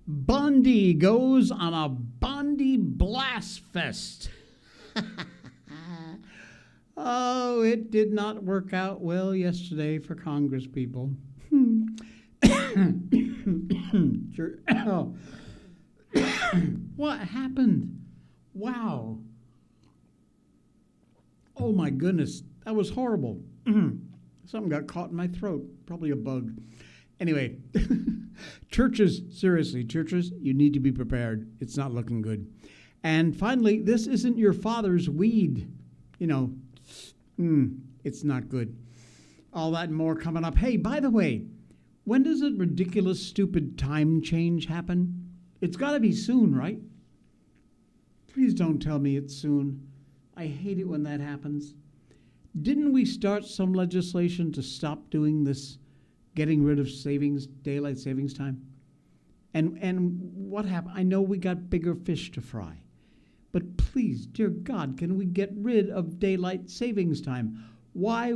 Bondi goes on a Bondi Blast Fest. Oh, it did not work out well yesterday for Congress people. Sure. Oh. What happened? Wow. Oh my goodness, that was horrible. Something got caught in my throat, probably a bug. Anyway, churches, seriously, churches, you need to be prepared. It's not looking good. And finally, this isn't your father's weed. You know, it's not good. All that and more coming up. Hey, by the way, when does a ridiculous, stupid time change happen? It's got to be soon, right? Please don't tell me it's soon. I hate it when that happens. Didn't we start some legislation to stop doing this, getting rid of daylight savings time? And what happened? I know we got bigger fish to fry. But please, dear God, can we get rid of daylight savings time? Why?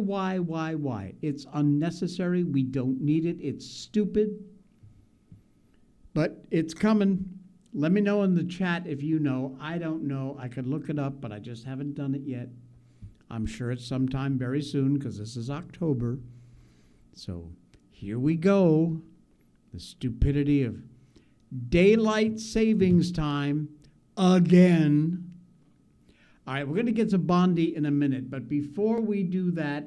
It's unnecessary. We don't need it. It's stupid. But it's coming. Let me know in the chat if you know. I don't know. I could look it up, but I just haven't done it yet. I'm sure it's sometime very soon because this is October. So here we go. The stupidity of daylight savings time again. All right, we're going to get to Bondi in a minute, but before we do that,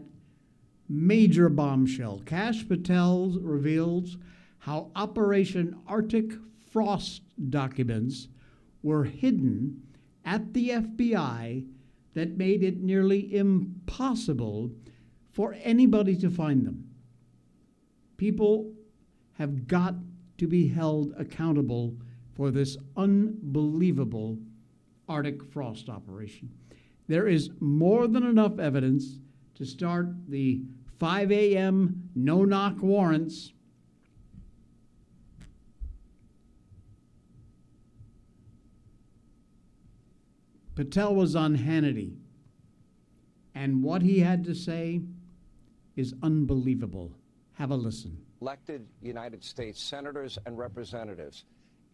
major bombshell. Kash Patel reveals how Operation Arctic Frost documents were hidden at the FBI that made it nearly impossible for anybody to find them. People have got to be held accountable for this unbelievable Arctic frost operation. There is more than enough evidence to start the 5 a.m. no-knock warrants. Patel was on Hannity, and what he had to say is unbelievable. Have a listen. Elected United States senators and representatives,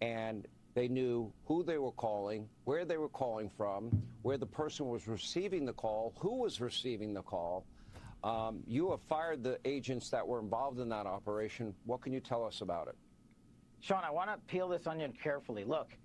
and they knew who they were calling, where they were calling from, where the person was receiving the call, who was receiving the call. You have fired the agents that were involved in that operation. What can you tell us about it? Sean, I want to peel this onion carefully. Look,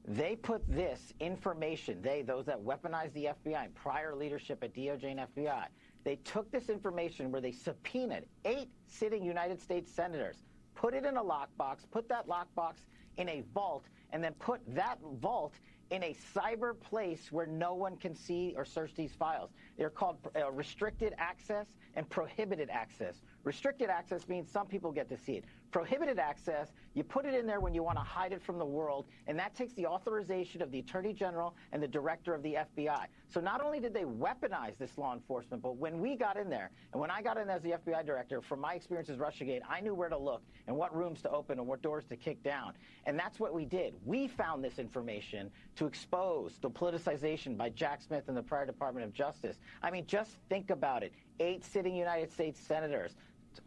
they put this information, those that weaponized the FBI and prior leadership at DOJ and FBI, they took this information where they subpoenaed 8 sitting United States senators, put it in a lockbox, put that lockbox in a vault, and then put that vault in a cyber place where no one can see or search these files. They're called restricted access and prohibited access. Restricted access means some people get to see it. Prohibited access, you put it in there when you want to hide it from the world, and that takes the authorization of the Attorney General and the Director of the FBI. So not only did they weaponize this law enforcement, but when we got in there, and when I got in as the FBI Director, from my experience as Russiagate, I knew where to look and what rooms to open and what doors to kick down. And that's what we did. We found this information to expose the politicization by Jack Smith and the prior Department of Justice. I mean, just think about it. 8 sitting United States senators.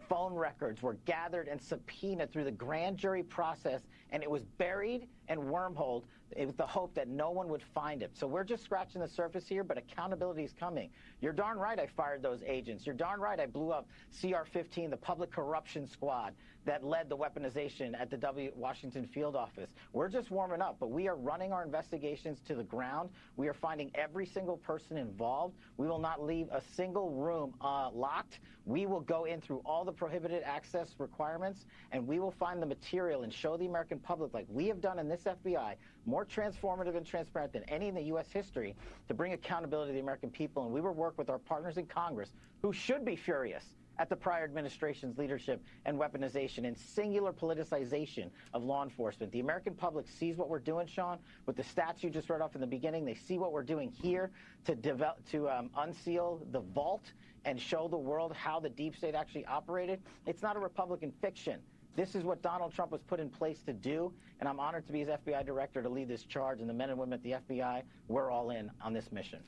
Phone records were gathered and subpoenaed through the grand jury process, and it was buried and wormholed with the hope that no one would find it. So we're just scratching the surface here, but accountability is coming. You're darn right I fired those agents. You're darn right I blew up CR-15, the Public Corruption Squad that led the weaponization at the Washington field office. We're just warming up, but we are running our investigations to the ground. We are finding every single person involved. We will not leave a single room locked. We will go in through all the prohibited access requirements, and we will find the material and show the American public, like we have done in this FBI, more transformative and transparent than any in the U.S. history, to bring accountability to the American people. And we will work with our partners in Congress, who should be furious at the prior administration's leadership and weaponization and singular politicization of law enforcement. The American public sees what we're doing, Sean, with the stats you just read off in the beginning. They see what we're doing here to unseal the vault and show the world how the deep state actually operated. It's not a Republican fiction. This is what Donald Trump was put in place to do, and I'm honored to be his FBI director to lead this charge, and the men and women at the FBI, we're all in on this mission.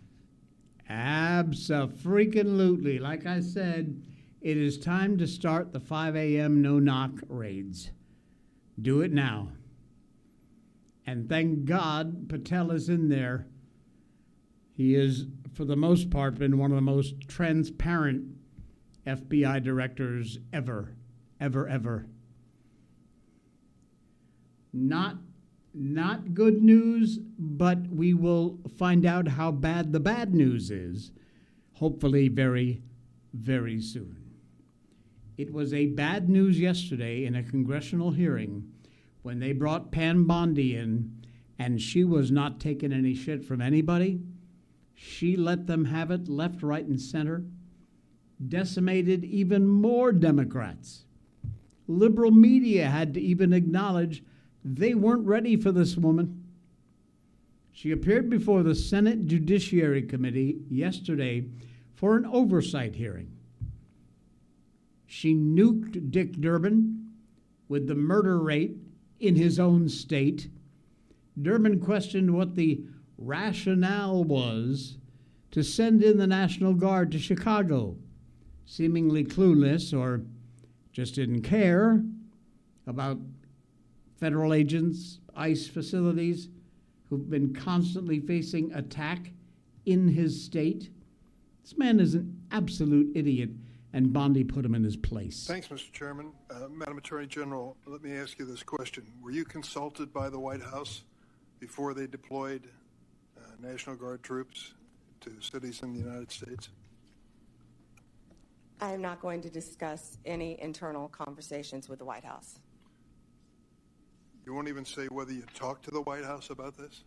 Abso-freaking-lutely. Like I said, it is time to start the 5 a.m. no-knock raids. Do it now. And thank God Patel is in there. He is, for the most part, been one of the most transparent FBI directors ever. Not good news, but we will find out how bad the bad news is, hopefully very, very soon. It was a bad news yesterday in a congressional hearing when they brought Pam Bondi in, and she was not taking any shit from anybody. She let them have it left, right, and center, decimated even more Democrats. Liberal media had to even acknowledge they weren't ready for this woman. She appeared before the Senate Judiciary Committee yesterday for an oversight hearing. She nuked Dick Durbin with the murder rate in his own state. Durbin questioned what the rationale was to send in the National Guard to Chicago, seemingly clueless or just didn't care about federal agents, ICE facilities, who've been constantly facing attack in his state. This man is an absolute idiot, and Bondi put him in his place. Thanks, Mr. Chairman. Madam Attorney General, let me ask you this question. Were you consulted by the White House before they deployed National Guard troops to cities in the United States? I am not going to discuss any internal conversations with the White House. You won't even say whether you talked to the White House about this?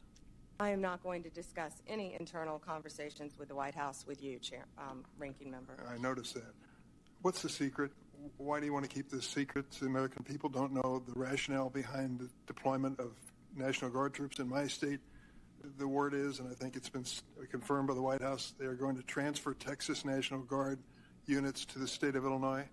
I am not going to discuss any internal conversations with the White House with you, Ranking Member. I noticed that. What's the secret? Why do you want to keep this secret? The American people don't know the rationale behind the deployment of National Guard troops in my state. The word is, and I think it's been confirmed by the White House, they are going to transfer Texas National Guard units to the state of Illinois.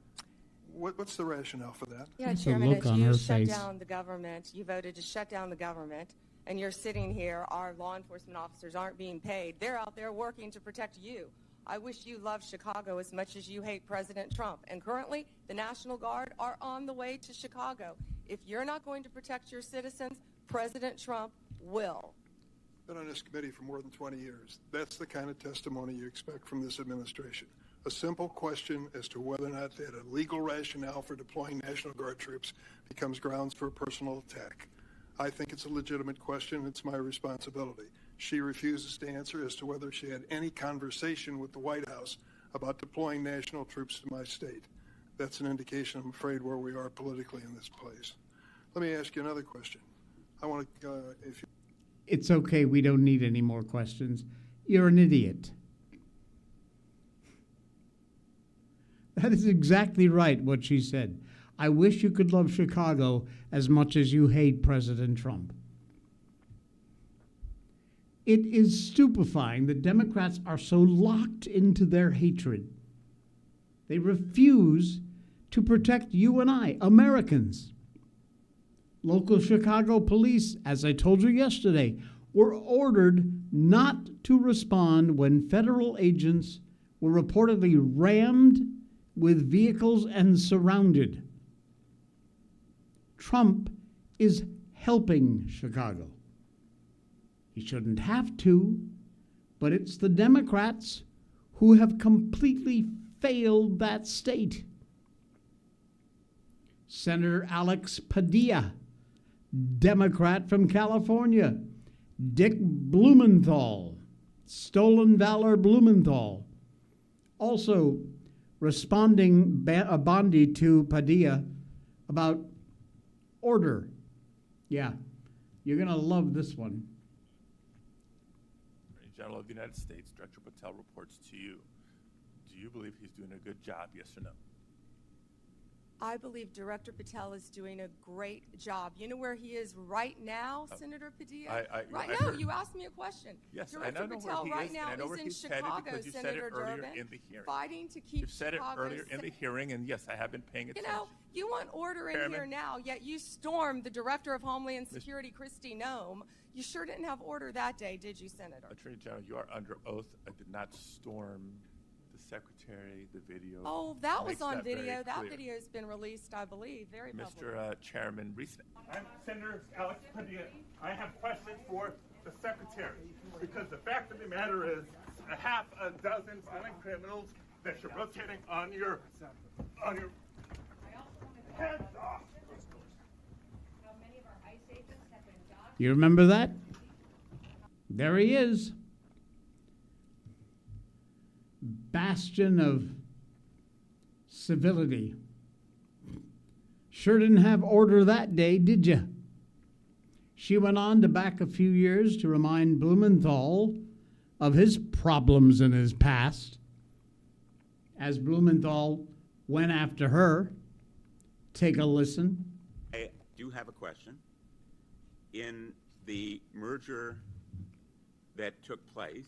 What's the rationale for that? Yeah, That's a Chairman, look as on you her shut face. down the government, you voted to shut down the government, and you're sitting here, our law enforcement officers aren't being paid. They're out there working to protect you. I wish you loved Chicago as much as you hate President Trump. And currently, the National Guard are on the way to Chicago. If you're not going to protect your citizens, President Trump will. Been on this committee for more than 20 years. That's the kind of testimony you expect from this administration. A simple question as to whether or not they had a legal rationale for deploying National Guard troops becomes grounds for a personal attack. I think it's a legitimate question. It's my responsibility. She refuses to answer as to whether she had any conversation with the White House about deploying national troops to my state. That's an indication, I'm afraid, where we are politically in this place. Let me ask you another question. I want to, if you... It's okay, we don't need any more questions. You're an idiot. That is exactly right, what she said. I wish you could love Chicago as much as you hate President Trump. It is stupefying that Democrats are so locked into their hatred. They refuse to protect you and I, Americans. Local Chicago police, as I told you yesterday, were ordered not to respond when federal agents were reportedly rammed with vehicles and surrounded. Trump is helping Chicago. He shouldn't have to, but it's the Democrats who have completely failed that state. Senator Alex Padilla, Democrat from California. Dick Blumenthal, Stolen Valor Blumenthal, also responding Bondi to Padilla about order. Yeah, you're going to love this one. Attorney General of the United States, Director Patel reports to you. Do you believe he's doing a good job, yes or no? I believe Director Patel is doing a great job. You know where he is right now, Senator Padilla? Right now, you asked me a question. Yes, Director I know Patel where he right is, now and I know where is in he's headed Chicago, because you said Senator it earlier Durbin, in the hearing. fighting to keep You've said it Chicago earlier in the hearing, and yes, I have been paying attention. You know, you want order in here now, yet you stormed the Director of Homeland Security, Kristi Noem. You sure didn't have order that day, did you, Senator? Attorney General, you are under oath. I did not storm the secretary, the video. Oh, that was makes on that very video. That clear. video's been released, I believe, very public. Mr. Chairman, I'm Senator Alex Padilla. I have questions for the secretary because the fact of the matter is a half a dozen violent criminals that you're rotating on your heads off. You remember that? There he is. Bastion of civility. Sure didn't have order that day, did you? She went on to back a few years to remind Blumenthal of his problems in his past. As Blumenthal went after her, take a listen. I do have a question. In the merger that took place,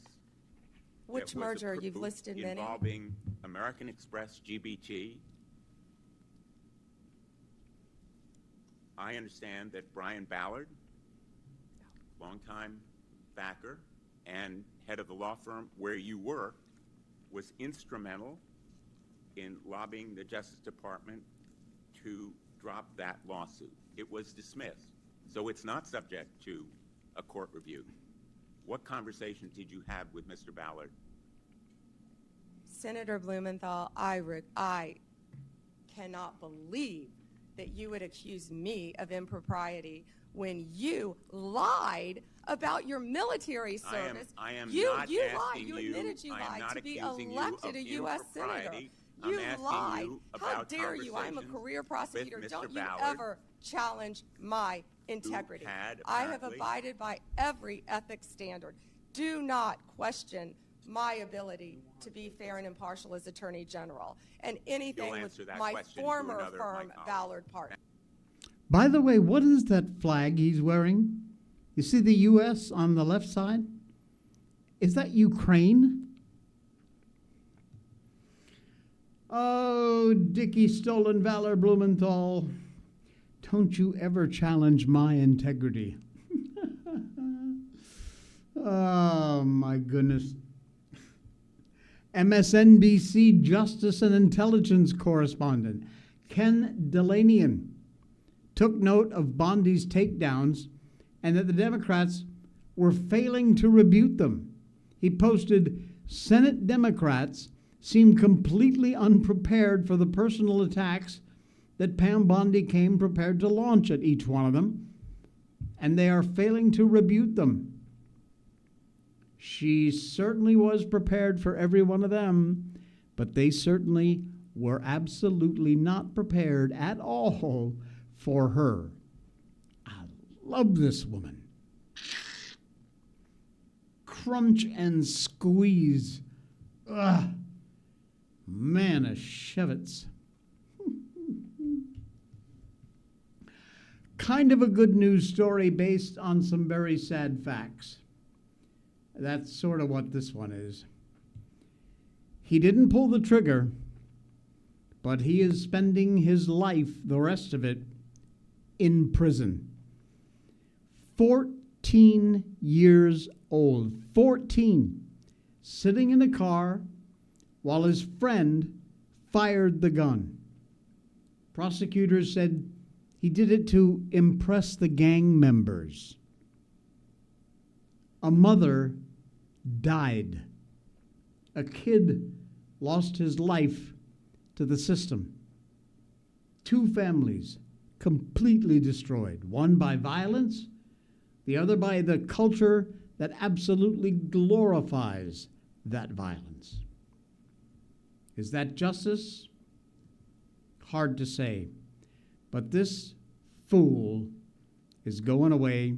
Which that was merger? approved You've listed many. involving American Express, GBT. I understand that Brian Ballard, longtime backer and head of the law firm where you worked, was instrumental in lobbying the Justice Department to drop that lawsuit. It was dismissed, so it's not subject to a court review. What conversations did you have with Mr. Ballard? Senator Blumenthal, I cannot believe that you would accuse me of impropriety when you lied about your military service. I am you not lied. asking You you. admitted you I am lied not to be accusing you elected of a U.S. senator. impropriety. I'm You asking lied. you How about dare you? I'm a conversations career prosecutor. with Don't Mr. you Ballard, ever challenge my integrity. had I have apparently- abided by every ethics standard. Do not question my ability to be fair and impartial as Attorney General. And anything You'll with answer that my question to former another of my firm, colleagues. Ballard Partners. By the way, what is that flag he's wearing? You see the U.S. on the left side? Is that Ukraine? Oh, Dickie Stolen Valor Blumenthal, don't you ever challenge my integrity. Oh, my goodness. MSNBC Justice and Intelligence correspondent Ken Delanian took note of Bondi's takedowns and that the Democrats were failing to rebuke them. He posted, Senate Democrats seem completely unprepared for the personal attacks that Pam Bondi came prepared to launch at each one of them, and they are failing to rebuke them. She certainly was prepared for every one of them, but they certainly were absolutely not prepared at all for her. I love this woman. Crunch and squeeze. Ugh. Manischewitz. Kind of a good news story based on some very sad facts. That's sort of what this one is. He didn't pull the trigger, but he is spending his life, the rest of it, in prison. 14 years old. 14. Sitting in a car while his friend fired the gun. Prosecutors said he did it to impress the gang members. A mother died. A kid lost his life to the system. 2 families completely destroyed, one by violence, the other by the culture that absolutely glorifies that violence. Is that justice? Hard to say. But this fool is going away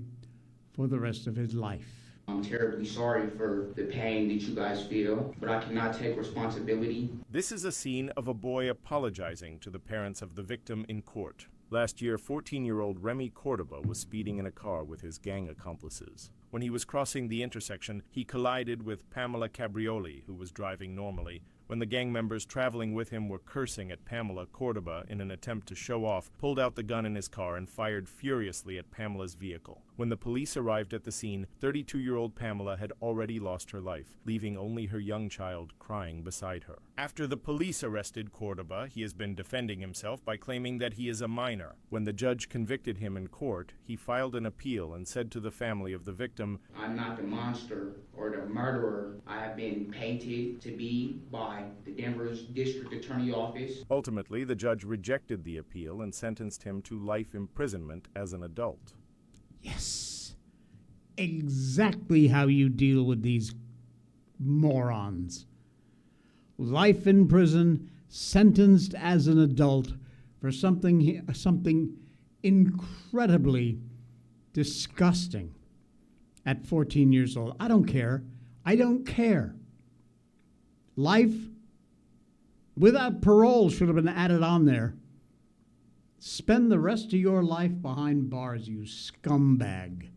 for the rest of his life. I'm terribly sorry for the pain that you guys feel, but I cannot take responsibility. This is a scene of a boy apologizing to the parents of the victim in court. Last year, 14-year-old Remy Cordoba was speeding in a car with his gang accomplices. When he was crossing the intersection, he collided with Pamela Cabrioli, who was driving normally, when the gang members traveling with him were cursing at Pamela, Cordoba in an attempt to show off, pulled out the gun in his car and fired furiously at Pamela's vehicle. When the police arrived at the scene, 32-year-old Pamela had already lost her life, leaving only her young child crying beside her. After the police arrested Cordoba, he has been defending himself by claiming that he is a minor. When the judge convicted him in court, he filed an appeal and said to the family of the victim, I'm not the monster or the murderer I have been painted to be by the Denver's District Attorney Office. Ultimately, the judge rejected the appeal and sentenced him to life imprisonment as an adult. Yes. Exactly how you deal with these morons. Life in prison, sentenced as an adult for something incredibly disgusting at 14 years old. I don't care. I don't care. Life without parole should have been added on there. Spend the rest of your life behind bars, you scumbag.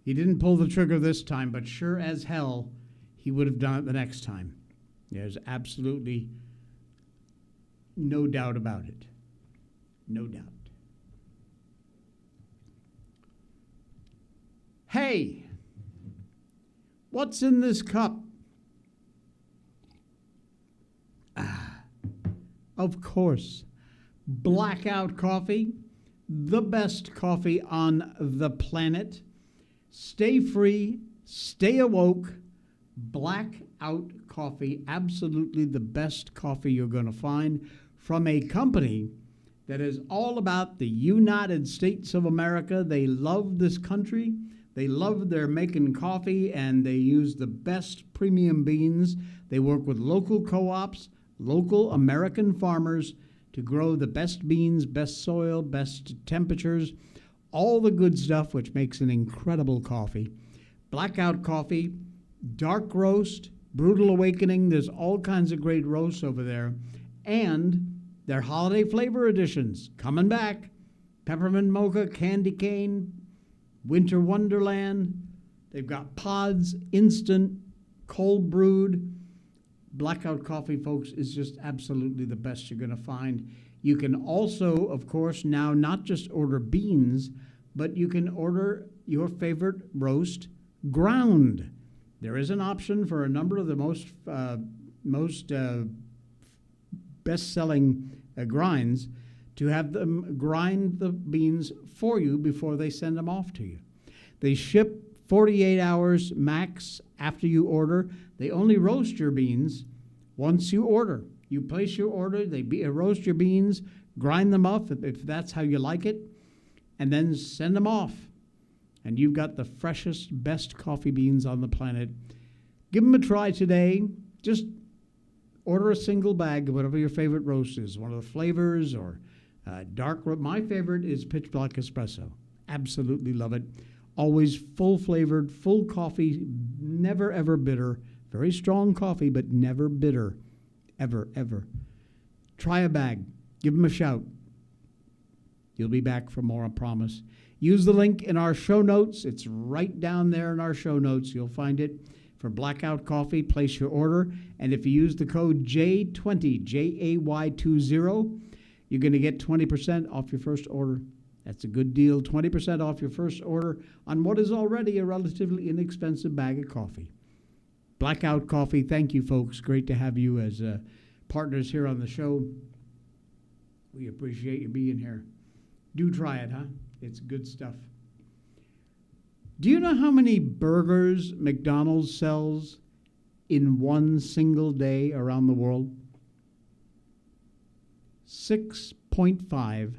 He didn't pull the trigger this time, but sure as hell, he would have done it the next time. There's absolutely no doubt about it. No doubt. Hey, what's in this cup? Of course, Blackout coffee, the best coffee on the planet. Stay free, stay awoke. Blackout coffee, absolutely the best coffee you're going to find from a company that is all about the United States of America. They love this country. They love their making coffee, and they use the best premium beans. They work with local co-ops, local American farmers to grow the best beans, best soil, best temperatures, all the good stuff, which makes an incredible coffee. Blackout coffee, dark roast, brutal awakening. There's all kinds of great roasts over there. And their holiday flavor editions coming back. Peppermint mocha, candy cane, winter wonderland. They've got pods, instant, cold brewed. Blackout coffee, folks, is just absolutely the best you're going to find. You can also, of course, now not just order beans, but you can order your favorite roast ground. There is an option for a number of the most best-selling grinds to have them grind the beans for you before they send them off to you. They ship 48 hours max after you order. They only roast your beans once you order. You place your order, they roast your beans, grind them up if that's how you like it, and then send them off. And you've got the freshest, best coffee beans on the planet. Give them a try today. Just order a single bag of whatever your favorite roast is, one of the flavors or dark roast. My favorite is pitch black espresso. Absolutely love it. Always full flavored, full coffee, never ever bitter. Very strong coffee, but never bitter. Ever, ever. Try a bag. Give them a shout. You'll be back for more, I promise. Use the link in our show notes. It's right down there in our show notes. You'll find it for Blackout Coffee. Place your order. And if you use the code J20, J-A-Y-20, you're going to get 20% off your first order. That's a good deal. 20% off your first order on what is already a relatively inexpensive bag of coffee. Blackout Coffee, thank you, folks. Great to have you as partners here on the show. We appreciate you being here. Do try it, huh? It's good stuff. Do you know how many burgers McDonald's sells in one single day around the world? 6.5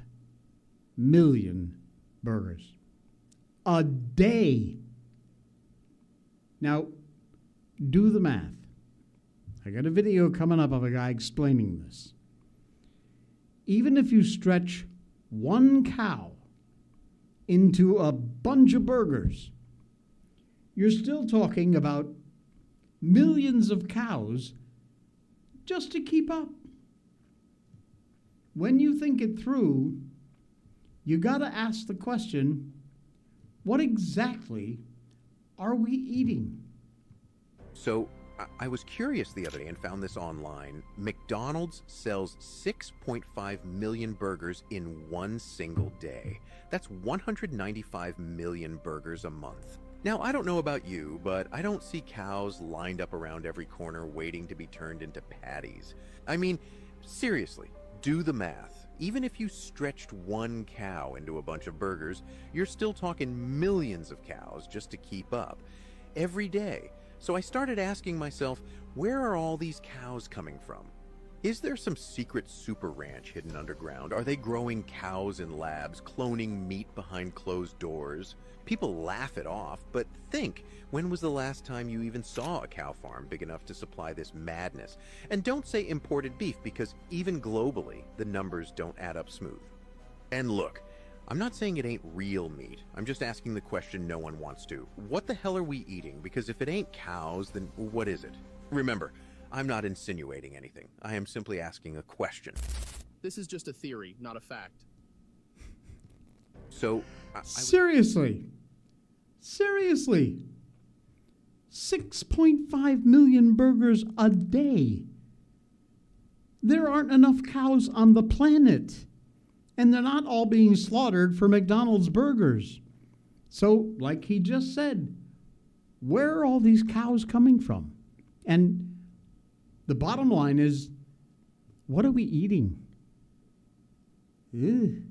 million burgers a day. Now, do the math. I got a video coming up of a guy explaining this. Even if you stretch one cow into a bunch of burgers, you're still talking about millions of cows just to keep up. When you think it through, you got to ask the question, what exactly are we eating? So I was curious the other day and found this online. McDonald's sells 6.5 million burgers in one single day. That's 195 million burgers a month. Now, I don't know about you, but I don't see cows lined up around every corner waiting to be turned into patties. I mean, seriously, do the math. Even if you stretched one cow into a bunch of burgers, you're still talking millions of cows just to keep up. Every day. So I started asking myself, where are all these cows coming from? Is there some secret super ranch hidden underground? Are they growing cows in labs, cloning meat behind closed doors? People laugh it off, but think, when was the last time you even saw a cow farm big enough to supply this madness? And don't say imported beef, because even globally, the numbers don't add up smooth. And look, I'm not saying it ain't real meat. I'm just asking the question no one wants to. What the hell are we eating? Because if it ain't cows, then what is it? Remember, I'm not insinuating anything. I am simply asking a question. This is just a theory, not a fact. So, Seriously. 6.5 million burgers a day. There aren't enough cows on the planet. And they're not all being slaughtered for McDonald's burgers. So, like he just said, where are all these cows coming from? And the bottom line is, what are we eating? Ew.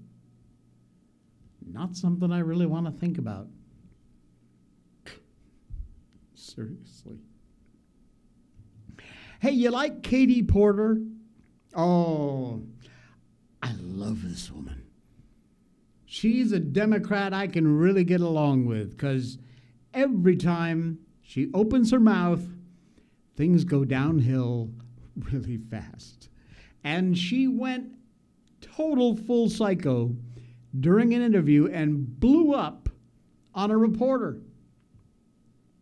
Not something I really want to think about. Seriously. Hey, you like Katie Porter? Oh, I love this woman. She's a Democrat I can really get along with, because every time she opens her mouth, things go downhill really fast. And she went total full psycho during an interview and blew up on a reporter.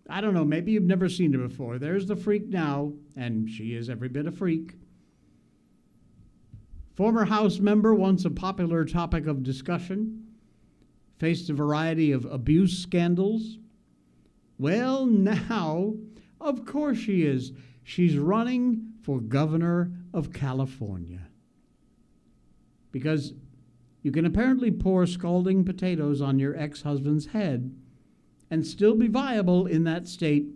I don't know, maybe you've never seen her before. There's the freak now, and she is every bit a freak. Former House member, once a popular topic of discussion, faced a variety of abuse scandals. Well, now, of course she is. She's running for governor of California. Because you can apparently pour scalding potatoes on your ex-husband's head and still be viable in that state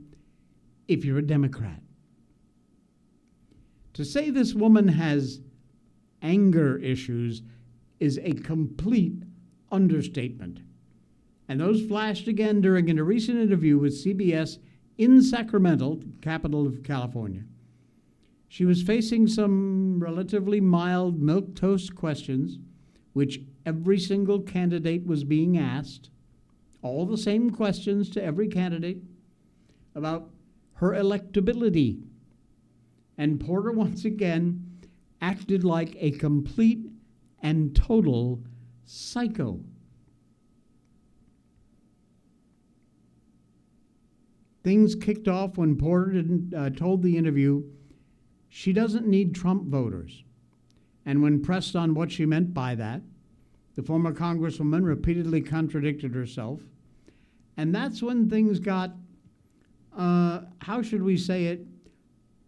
if you're a Democrat. To say this woman has anger issues is a complete understatement. And those flashed again during a recent interview with CBS in Sacramento, capital of California. She was facing some relatively mild milquetoast questions, which every single candidate was being asked, all the same questions to every candidate about her electability. And Porter once again acted like a complete and total psycho. Things kicked off when Porter told the interview she doesn't need Trump voters. And when pressed on what she meant by that, the former congresswoman repeatedly contradicted herself. And that's when things got, how should we say it,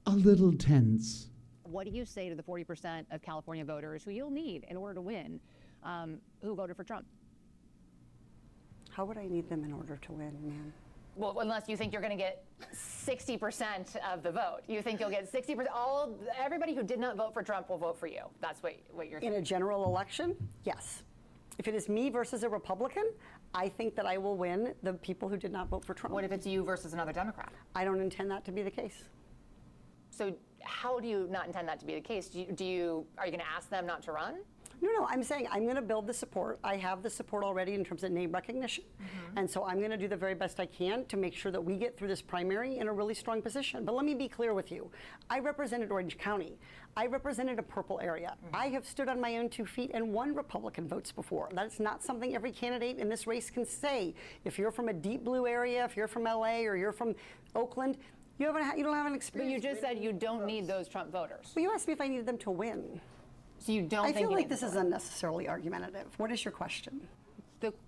a little tense. What do you say to the 40% of California voters who you'll need in order to win, who voted for Trump? How would I need them in order to win, ma'am? Well, unless you think you're going to get 60% of the vote. You think you'll get 60%. Everybody who did not vote for Trump will vote for you. That's what you're saying. In a general election, yes. If it is me versus a Republican, I think that I will win the people who did not vote for Trump. What if it's you versus another Democrat? I don't intend that to be the case. So how do you not intend that to be the case? Are you going to ask them not to run? No, I'm saying I'm going to build the support. I have the support already in terms of name recognition. And so I'm going to do the very best I can to make sure that we get through this primary in a really strong position. But let me be clear with you. I represented Orange County. I represented a purple area. I have stood on my own 2 feet and won Republican votes before. That's not something every candidate in this race can say. If you're from a deep blue area, if you're from LA or you're from Oakland, you don't have an experience. But you just said you don't need those Trump voters. Well, you asked me if I needed them to win. So you don't I think feel like this is unnecessarily argumentative. What is your question?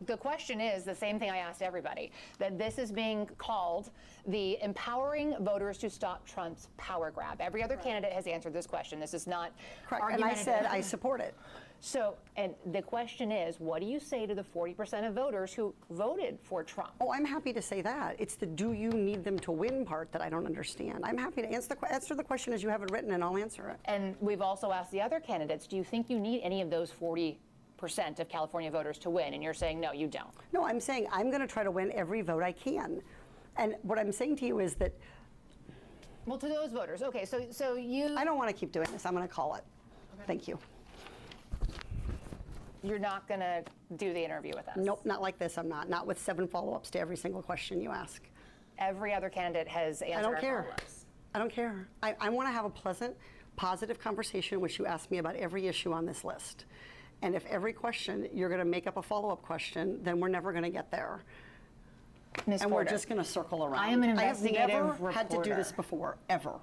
The question is the same thing I asked everybody, that this is being called the empowering voters to stop Trump's power grab. Every other candidate has answered this question. This is not Correct. And I said I support it. So, and the question is, what do you say to the 40% of voters who voted for Trump? Oh, I'm happy to say that. It's the do you need them to win part that I don't understand. I'm happy to answer the question as you have it written, and I'll answer it. And we've also asked the other candidates, do you think you need any of those 40% of California voters to win? And you're saying, no, you don't. No, I'm saying I'm going to try to win every vote I can. And what I'm saying to you is that... Well, to those voters, okay, so you... I don't want to keep doing this. I'm going to call it. Okay. Thank you. You're not going to do the interview with us? Nope, not like this. I'm not. Not with 7 follow-ups to every single question you ask. Every other candidate has answered I don't our care. follow-ups. I don't care. I want to have a pleasant, positive conversation in which you ask me about every issue on this list. And if every question you're going to make up a follow-up question, then we're never going to get there. Ms. And Porter, we're just going to circle around. I am an investigative I have never had to do reporter. this before, ever.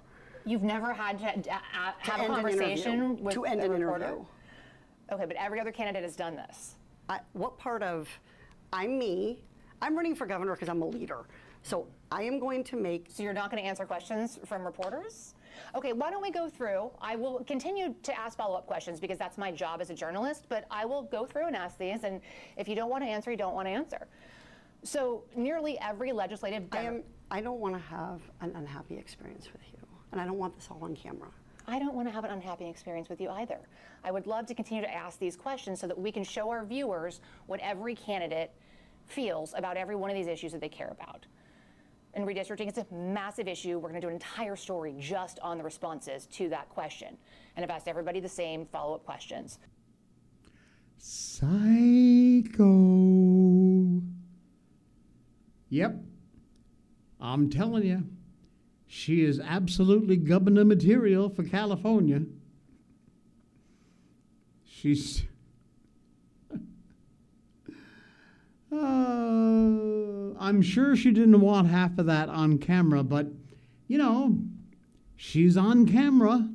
You've never had to have a end an conversation interview. with To end a an reporter? interview. Okay, but every other candidate has done this. What part of, I'm me, I'm running for governor because I'm a leader. So I am going to make... So you're not going to answer questions from reporters? Okay, why don't we go through? I will continue to ask follow-up questions because that's my job as a journalist, but I will go through and ask these, and if you don't want to answer, you don't want to answer. So nearly every legislative... I don't want to have an unhappy experience with you, and I don't want this all on camera. I don't want to have an unhappy experience with you either. I would love to continue to ask these questions so that we can show our viewers what every candidate feels about every one of these issues that they care about. And redistricting is a massive issue. We're going to do an entire story just on the responses to that question. And I've asked everybody the same follow-up questions. Psycho. Yep. I'm telling you. She is absolutely governor material for California. She's... I'm sure she didn't want half of that on camera, but, you know, she's on camera.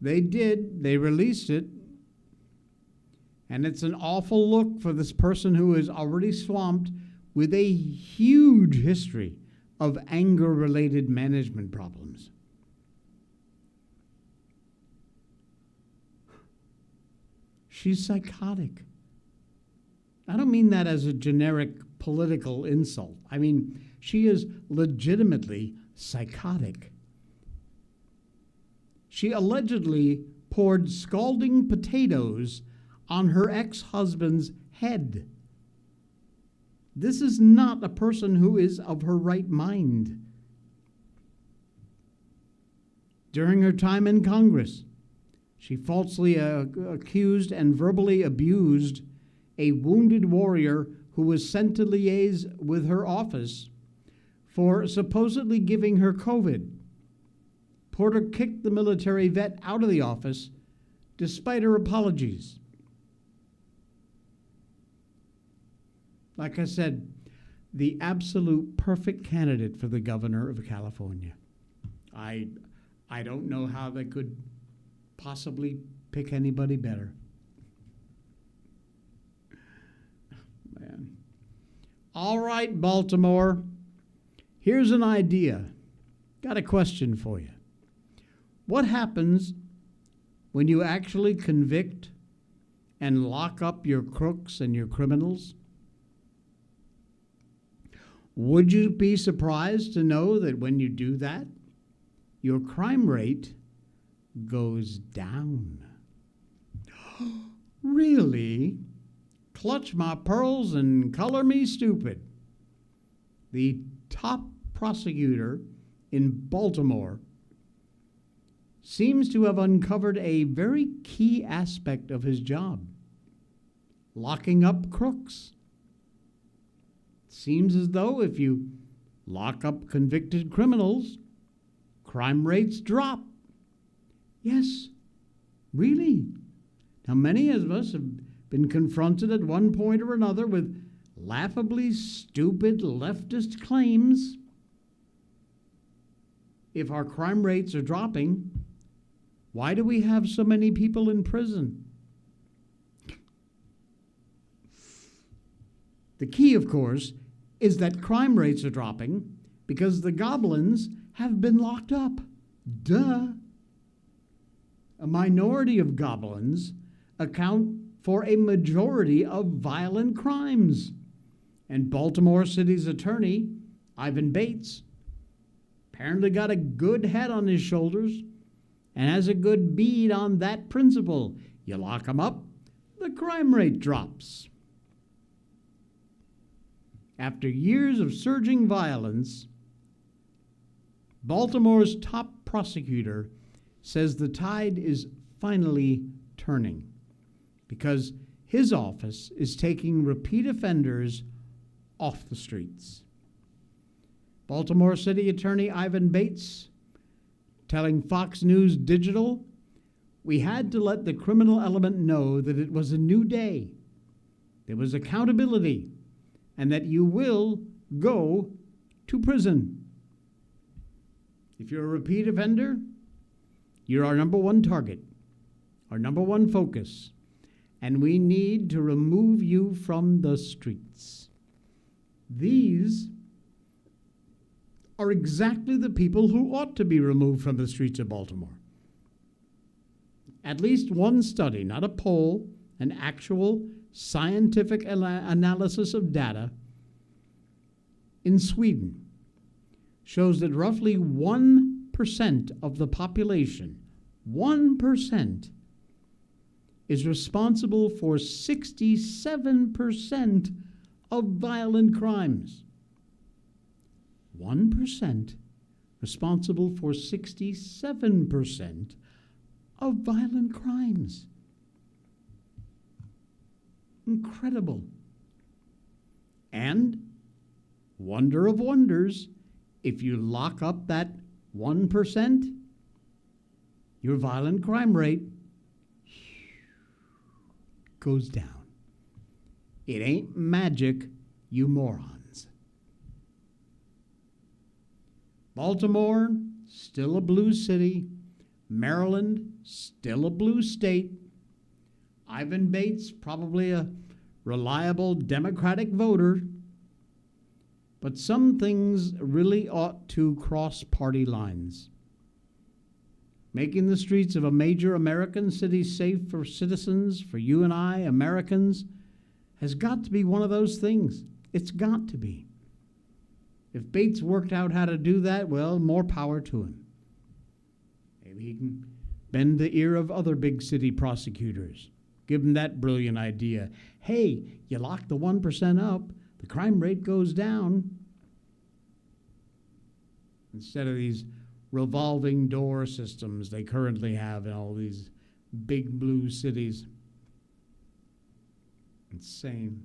They did. They released it. And it's an awful look for this person who is already swamped with a huge history of anger-related management problems. She's psychotic. I don't mean that as a generic political insult. I mean, she is legitimately psychotic. She allegedly poured scalding potatoes on her ex-husband's head. This is not a person who is of her right mind. During her time in Congress, she falsely accused and verbally abused a wounded warrior who was sent to liaise with her office for supposedly giving her COVID. Porter kicked the military vet out of the office despite her apologies. Like I said, the absolute perfect candidate for the governor of California. I don't know how they could possibly pick anybody better. Man. All right, Baltimore. Here's an idea. Got a question for you. What happens when you actually convict and lock up your crooks and your criminals? Would you be surprised to know that when you do that, your crime rate goes down? Really? Clutch my pearls and color me stupid. The top prosecutor in Baltimore seems to have uncovered a very key aspect of his job: locking up crooks. Seems as though if you lock up convicted criminals, crime rates drop. Yes, really. Now, many of us have been confronted at one point or another with laughably stupid leftist claims. If our crime rates are dropping, why do we have so many people in prison? The key, of course, is that crime rates are dropping because the goblins have been locked up. Duh. A minority of goblins account for a majority of violent crimes. And Baltimore City's attorney, Ivan Bates, apparently got a good head on his shoulders and has a good bead on that principle. You lock them up, the crime rate drops. After years of surging violence, Baltimore's top prosecutor says the tide is finally turning because his office is taking repeat offenders off the streets. Baltimore City Attorney Ivan Bates telling Fox News Digital, "We had to let the criminal element know that it was a new day. There was accountability, and that you will go to prison. If you're a repeat offender, you're our number one target, our number one focus, and we need to remove you from the streets." These are exactly the people who ought to be removed from the streets of Baltimore. At least one study, not a poll, an actual scientific analysis of data in Sweden shows that roughly 1% of the population, 1%, is responsible for 67% of violent crimes. 1% responsible for 67% of violent crimes. Incredible. And, wonder of wonders, if you lock up that 1%, your violent crime rate goes down. It ain't magic, you morons. Baltimore, still a blue city. Maryland, still a blue state. Ivan Bates, probably a reliable Democratic voter. But some things really ought to cross party lines. Making the streets of a major American city safe for citizens, for you and I, Americans, has got to be one of those things. It's got to be. If Bates worked out how to do that, well, more power to him. Maybe he can bend the ear of other big city prosecutors. Give them that brilliant idea. Hey, you lock the 1% up, the crime rate goes down. Instead of these revolving door systems they currently have in all these big blue cities. Insane.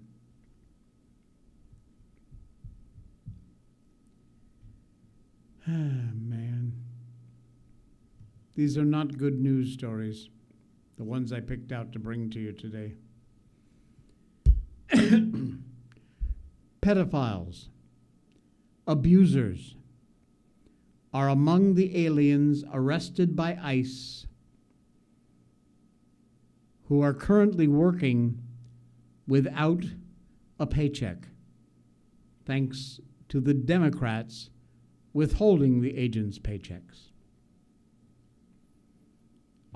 Man. These are not good news stories, the ones I picked out to bring to you today. Pedophiles, abusers are among the aliens arrested by ICE who are currently working without a paycheck, thanks to the Democrats withholding the agents' paychecks.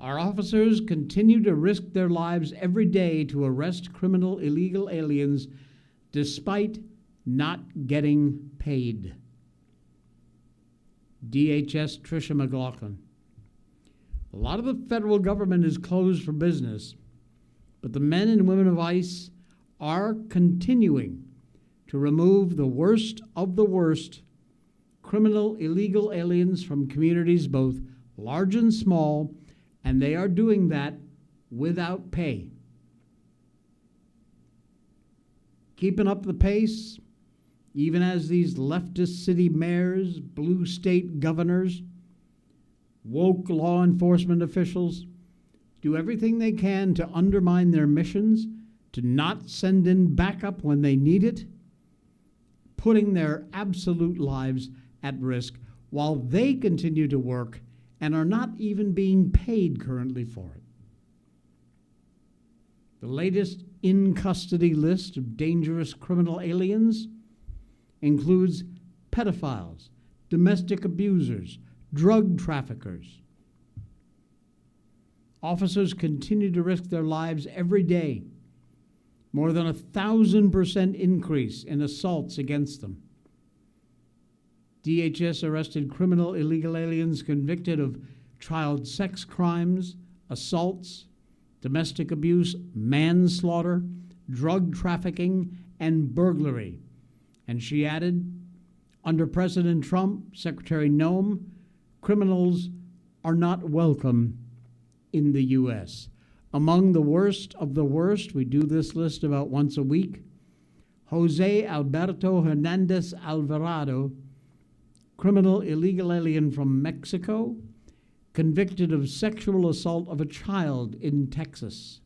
Our officers continue to risk their lives every day to arrest criminal illegal aliens despite not getting paid. DHS Tricia McLaughlin. A lot of the federal government is closed for business, but the men and women of ICE are continuing to remove the worst of the worst criminal illegal aliens from communities both large and small, and they are doing that without pay. Keeping up the pace, even as these leftist city mayors, blue state governors, woke law enforcement officials do everything they can to undermine their missions, to not send in backup when they need it, putting their absolute lives at risk while they continue to work and are not even being paid currently for it. The latest in custody list of dangerous criminal aliens includes pedophiles, domestic abusers, drug traffickers. Officers continue to risk their lives every day. More than 1,000% increase in assaults against them. DHS arrested criminal illegal aliens convicted of child sex crimes, assaults, domestic abuse, manslaughter, drug trafficking, and burglary. And she added, under President Trump, Secretary Noem, criminals are not welcome in the U.S. Among the worst of the worst, we do this list about once a week, Jose Alberto Hernandez Alvarado, criminal illegal alien from Mexico, convicted of sexual assault of a child in Texas.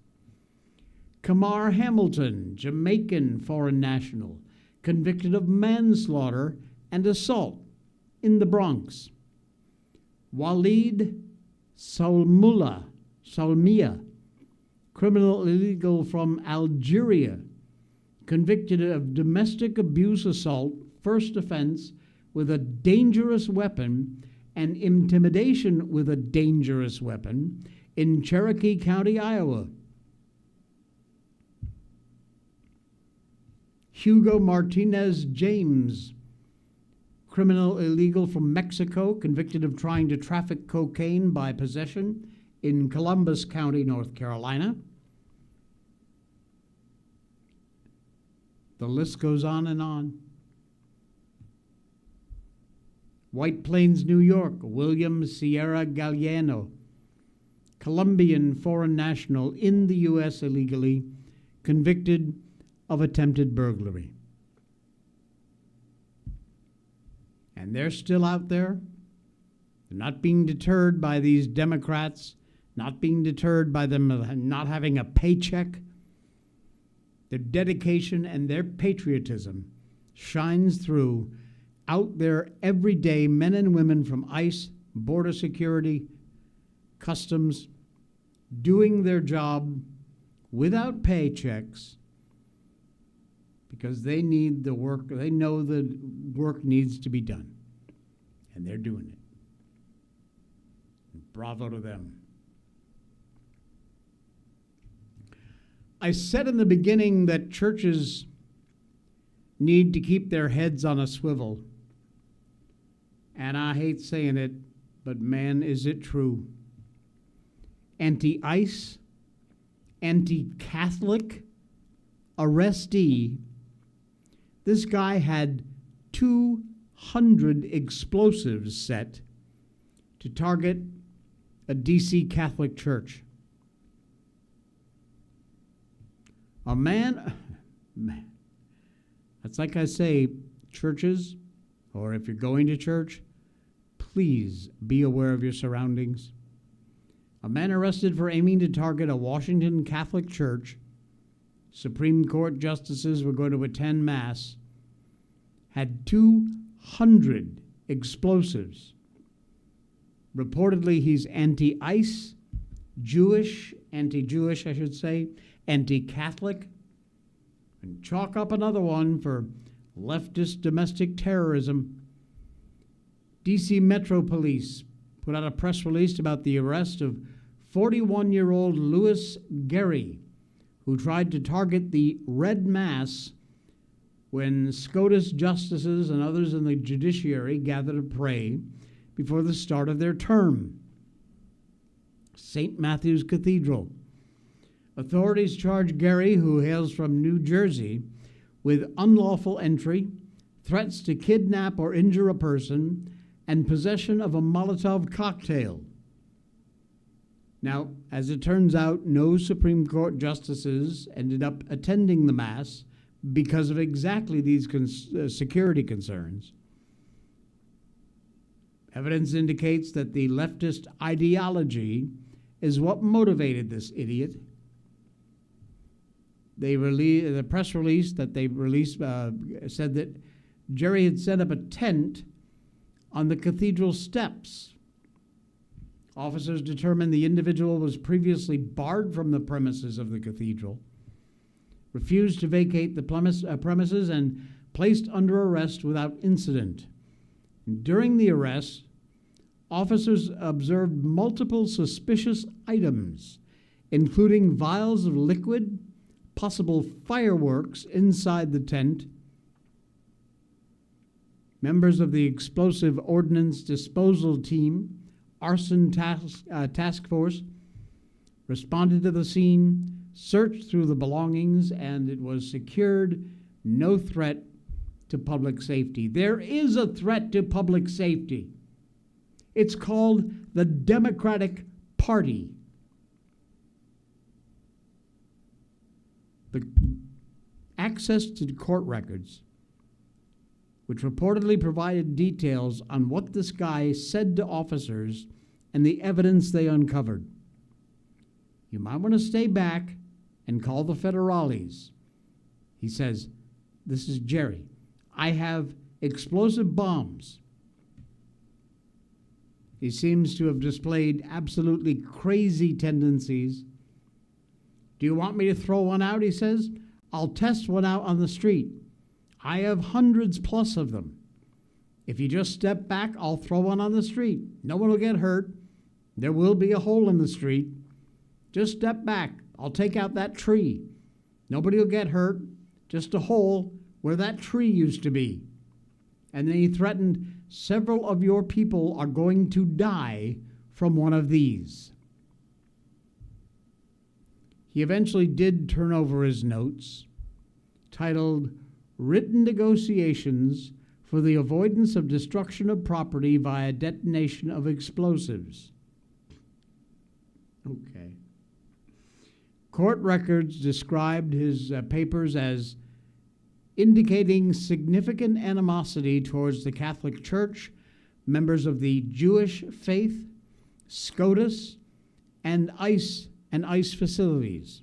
Kamar Hamilton, Jamaican foreign national, convicted of manslaughter and assault in the Bronx. Walid Salmia, criminal illegal from Algeria, convicted of domestic abuse assault, first offense, with a dangerous weapon and intimidation with a dangerous weapon in Cherokee County, Iowa. Hugo Martinez James, criminal illegal from Mexico, convicted of trying to traffic cocaine by possession in Columbus County, North Carolina. The list goes on and on. White Plains, New York, William Sierra Galliano, Colombian foreign national in the U.S. illegally, convicted of attempted burglary. And they're still out there. They're not being deterred by these Democrats, not being deterred by them not having a paycheck. Their dedication and their patriotism shines through out there every day, men and women from ICE, Border Security, Customs, doing their job without paychecks because they need the work, they know the work needs to be done, and they're doing it. And bravo to them. I said in the beginning that churches need to keep their heads on a swivel. And I hate saying it, but man, is it true. Anti-ICE, anti-Catholic arrestee. This guy had 200 explosives set to target a D.C. Catholic church. A man, that's like I say, churches, or if you're going to church, please be aware of your surroundings. A man arrested for aiming to target a Washington Catholic church. Supreme Court justices were going to attend Mass. Had 200 explosives. Reportedly, he's anti-ICE, anti-Jewish, I should say, anti-Catholic. And chalk up another one for leftist domestic terrorism. D.C. Metro Police put out a press release about the arrest of 41-year-old Louis Gary, who tried to target the Red Mass when SCOTUS justices and others in the judiciary gathered to pray before the start of their term. St. Matthew's Cathedral. Authorities charge Gary, who hails from New Jersey, with unlawful entry, threats to kidnap or injure a person, and possession of a Molotov cocktail. Now, as it turns out, no Supreme Court justices ended up attending the Mass because of exactly these security concerns. Evidence indicates that the leftist ideology is what motivated this idiot. The press release that they released said that Jerry had set up a tent on the cathedral steps. Officers determined the individual was previously barred from the premises of the cathedral. refused to vacate the premises and placed under arrest without incident. During the arrest, officers observed multiple suspicious items, including vials of liquid, possible fireworks inside the tent. Members of the Explosive Ordnance Disposal Team, Arson Task Force, responded to the scene, searched through the belongings, and it was secured. No threat to public safety. There is a threat to public safety. It's called the Democratic Party. The access to court records, which reportedly provided details on what this guy said to officers and the evidence they uncovered. You might want to stay back and call the federales. He says, this is Jerry. I have explosive bombs. He seems to have displayed absolutely crazy tendencies. Do you want me to throw one out? He says. I'll test one out on the street. I have hundreds plus of them. If you just step back, I'll throw one on the street. No one will get hurt. There will be a hole in the street. Just step back. I'll take out that tree. Nobody will get hurt. Just a hole where that tree used to be. And then he threatened, several of your people are going to die from one of these. He eventually did turn over his notes, titled Written Negotiations for the Avoidance of Destruction of Property via Detonation of Explosives. Okay. Court records described his papers as indicating significant animosity towards the Catholic Church, members of the Jewish faith, SCOTUS, and ICE facilities.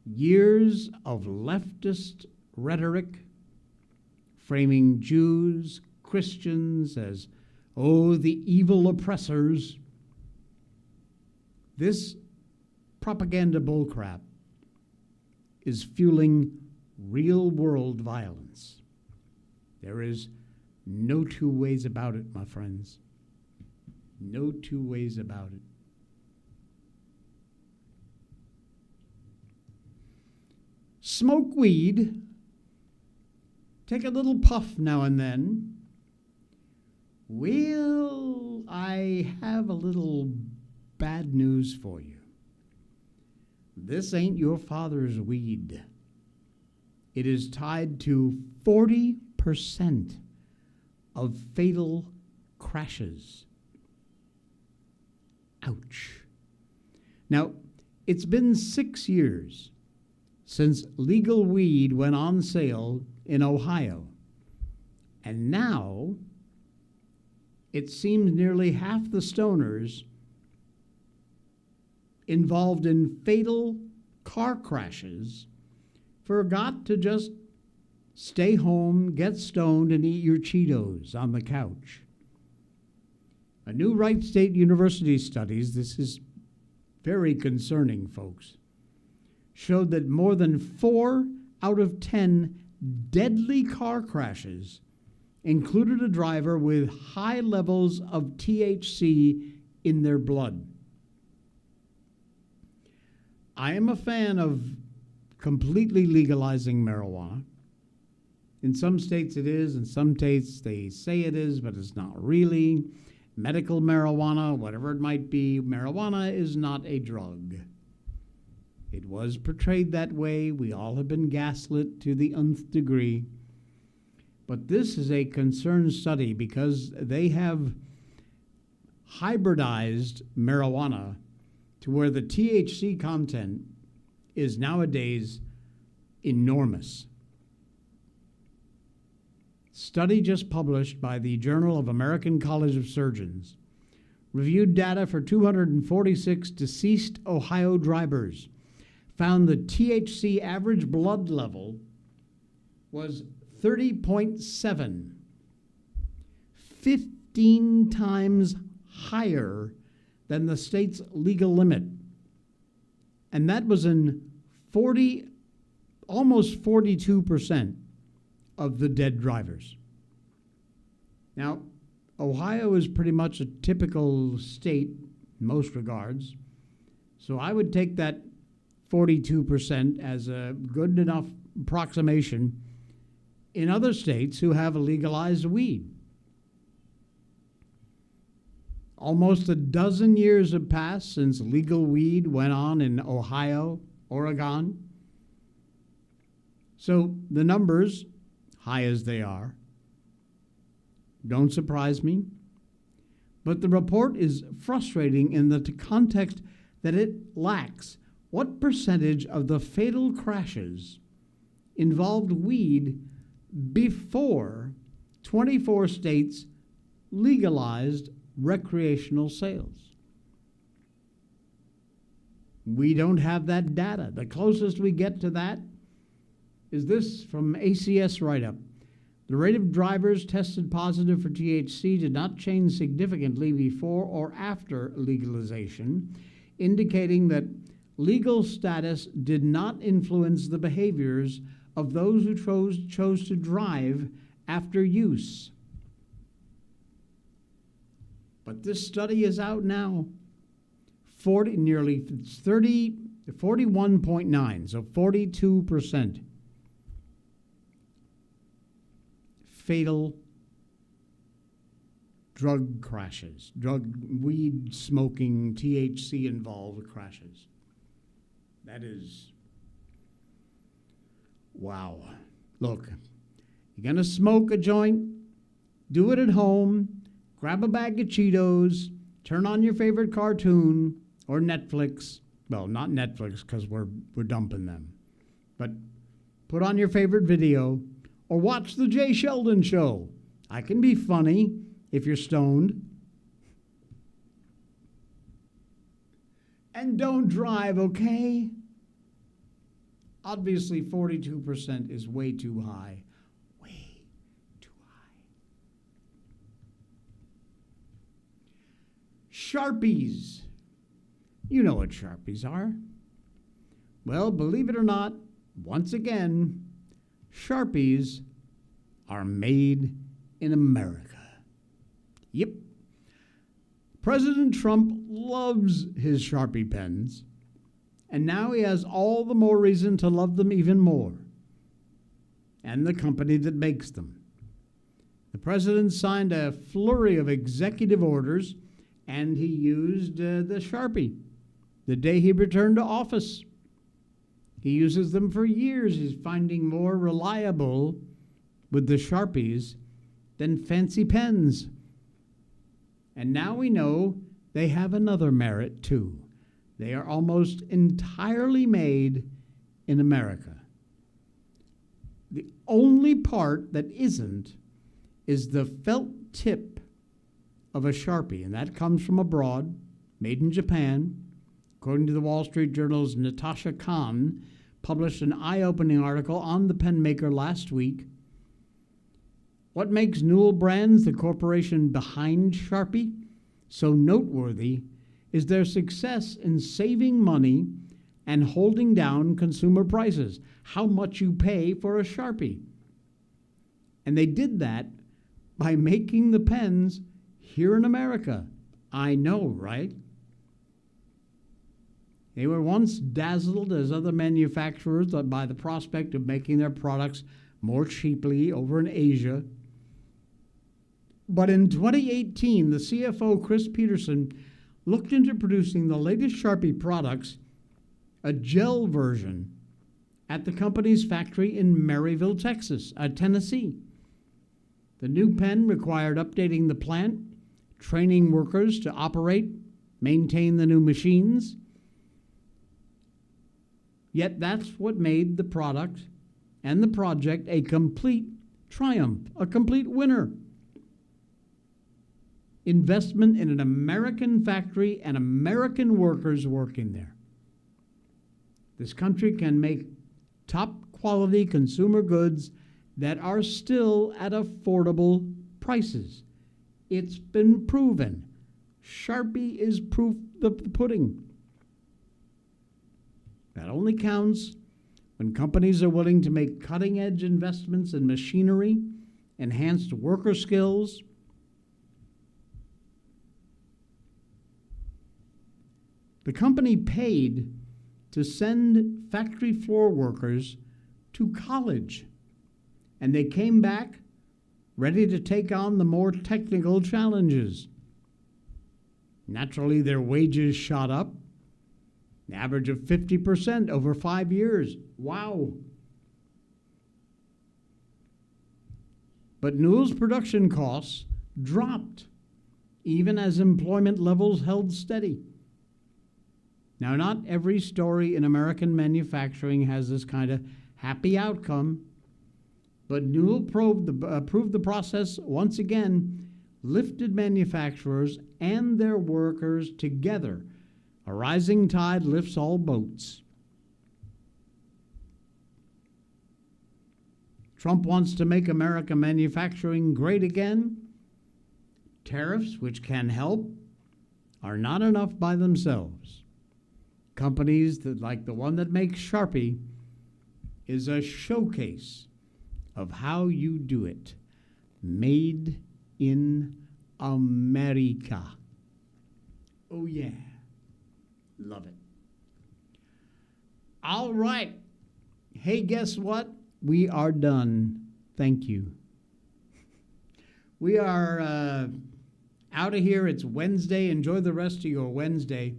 Years of leftist rhetoric framing Jews, Christians as, oh, the evil oppressors. This propaganda bullcrap is fueling real-world violence. There is no two ways about it, my friends. No two ways about it. Smoke weed. Take a little puff now and then. Well, I have a little bad news for you. This ain't your father's weed. It is tied to 40% of fatal crashes. Ouch. Now, it's been 6 years since legal weed went on sale in Ohio. And now, it seems nearly half the stoners involved in fatal car crashes forgot to just stay home, get stoned, and eat your Cheetos on the couch. A new Wright State University studies, this is very concerning, folks, showed that more than 4 out of 10 deadly car crashes included a driver with high levels of THC in their blood. I am a fan of completely legalizing marijuana. In some states it is, in some states they say it is, but it's not really. Medical marijuana, whatever it might be, marijuana is not a drug. It was portrayed that way. We all have been gaslit to the nth degree. But this is a concerned study because they have hybridized marijuana to where the THC content is nowadays enormous. Study just published by the Journal of American College of Surgeons reviewed data for 246 deceased Ohio drivers, found the THC average blood level was 30.7, 15 times higher than the state's legal limit. And that was in almost 42% of the dead drivers. Now, Ohio is pretty much a typical state in most regards, so I would take that 42% as a good enough approximation in other states who have legalized weed. Almost a dozen years have passed since legal weed went on in Ohio, Oregon. So the numbers, high as they are, don't surprise me. But the report is frustrating in the context that it lacks what percentage of the fatal crashes involved weed before 24 states legalized recreational sales. We don't have that data. The closest we get to that is this from ACS write-up. The rate of drivers tested positive for THC did not change significantly before or after legalization, indicating that legal status did not influence the behaviors of those who chose to drive after use. But this study is out now. 41.9, so 42% fatal drug crashes, weed smoking, THC involved crashes. That is, wow. Look, you're going to smoke a joint, do it at home, grab a bag of Cheetos, turn on your favorite cartoon or Netflix. Well, not Netflix because we're dumping them. But put on your favorite video or watch the Sheldon show. I can be funny if you're stoned. And don't drive, okay? Obviously, 42% is way too high. Way too high. Sharpies. You know what Sharpies are. Well, believe it or not, once again, Sharpies are made in America. Yep. President Trump loves his Sharpie pens, and now he has all the more reason to love them even more, and the company that makes them. The president signed a flurry of executive orders, and he used the Sharpie the day he returned to office. He uses them for years. He's finding more reliable with the Sharpies than fancy pens. And now we know they have another merit too. They are almost entirely made in America. The only part that isn't is the felt tip of a Sharpie, and that comes from abroad, made in Japan. According to the Wall Street Journal's Natasha Khan, published an eye-opening article on the pen maker last week. What makes Newell Brands, the corporation behind Sharpie, so noteworthy is their success in saving money and holding down consumer prices, how much you pay for a Sharpie. And they did that by making the pens here in America. I know, right? They were once dazzled as other manufacturers by the prospect of making their products more cheaply over in Asia. But in 2018, the CFO, Chris Peterson, looked into producing the latest Sharpie products, a gel version, at the company's factory in Maryville, Tennessee. The new pen required updating the plant, training workers to operate, maintain the new machines. Yet that's what made the product and the project a complete triumph, a complete winner. Investment in an American factory and American workers working there. This country can make top quality consumer goods that are still at affordable prices. It's been proven. Sharpie is proof of the pudding. That only counts when companies are willing to make cutting-edge investments in machinery, enhanced worker skills, the company paid to send factory floor workers to college, and they came back ready to take on the more technical challenges. Naturally, their wages shot up, an average of 50% over 5 years. Wow. But Newell's production costs dropped, even as employment levels held steady. Now, not every story in American manufacturing has this kind of happy outcome, but Newell proved the process once again, lifted manufacturers and their workers together. A rising tide lifts all boats. Trump wants to make American manufacturing great again. Tariffs, which can help, are not enough by themselves. Companies that, like the one that makes Sharpie, is a showcase of how you do it. Made in America. Oh, yeah. Love it. All right. Hey, guess what? We are done. Thank you. We are out of here. It's Wednesday. Enjoy the rest of your Wednesday.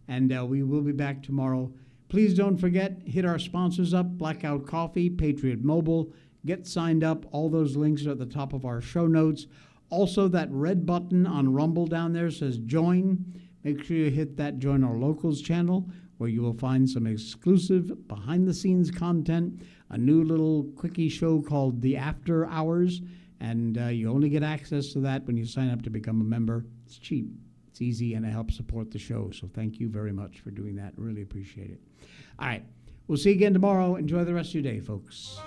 And we will be back tomorrow. Please don't forget, hit our sponsors up, Blackout Coffee, Patriot Mobile. Get signed up. All those links are at the top of our show notes. Also, that red button on Rumble down there says join. Make sure you hit that Join Our Locals channel, where you will find some exclusive behind-the-scenes content, a new little quickie show called The After Hours, and you only get access to that when you sign up to become a member. It's cheap, it's easy, and it helps support the show, so thank you very much for doing that. Really appreciate it. All right, we'll see you again tomorrow. Enjoy the rest of your day, folks.